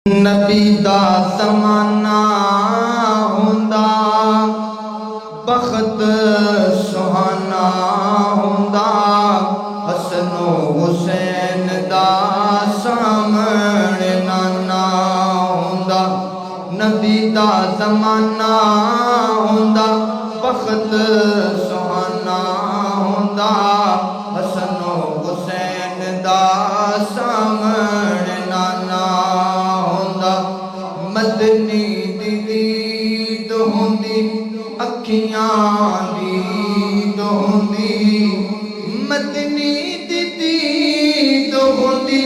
नबी दा ज़माना हुंदा बख़्त सुहाना हुंदा हसनो हुसैन दा सामणे नाना हुंदा। नबी दा ज़माना हुंदा बख़्त सुहाना हुंदा हसनो हुसैन दा सामणे नाना मदनी दीद होंदी अखियां दीद होंदी मदनी दीद होंदी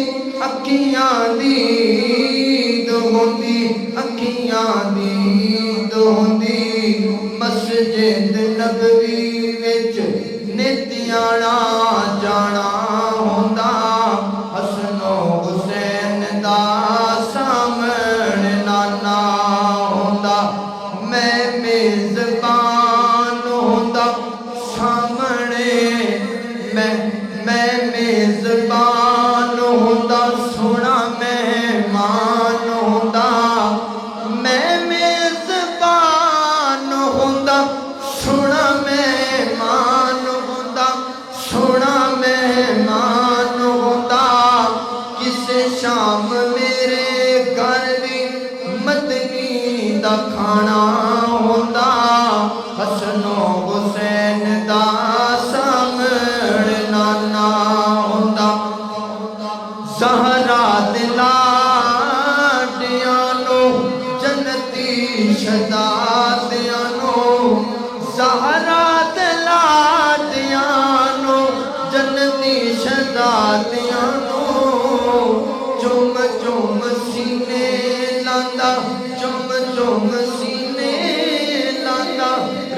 अखियां दीद होंदी अखियां दीद होंदी मस्जिद नबवी विच नित्याना जाना होंदा हसनो हुसैन दा सामणे नाना होंदा। मैं मेज़बान होंदा सामणे मैं मेज़बान होंदा सोना मेहमान होंदा मैं मेज़बान होंदा सोना मेहमान होंदा सोना मेहमान होंदा किसे शाम मेरे घर भी मदनी दा खाना होंदा हसनो हुसैन दा सामणे नाना होंदा। ज़हरा दे लाडियां नो जन्नती शहज़ादियां नो ज़हरा दे लाडियां नो जन्नती शहज़ादियां नो चुम चुम सीने लांदा चुम चुम सीने लांदा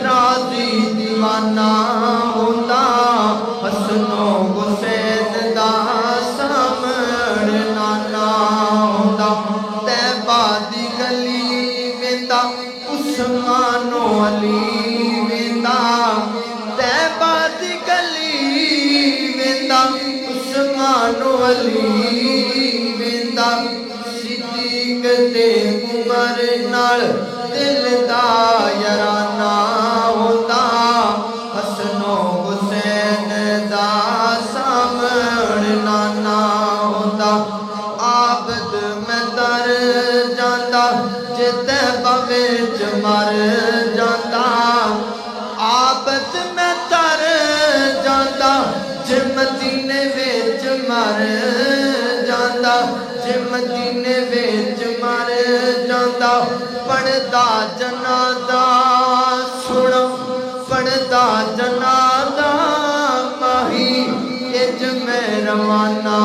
राज़ी दीवाना होंदा हसनो हुसैन दा सामणे नाना होंदा। तैबा दी गली वेंदा उस्मानो अली वेंदा तैबा दी गली वेंदा उस्मानो अली वेंदा सिद्दीक ते उमर नाल दिल दा याराना होंदा हसनो हुसैन दा सामणे नाना होंदा। आबद मैं दर जांदा जे तैबा विच मर जांदा आबद मैं दर जांदा जे मदीने विच मर जांदा जे मदीने विच मर जांदा पढ़दा जनाज़ा सुनो पढ़दा जनाज़ा माही इज मैं रवाना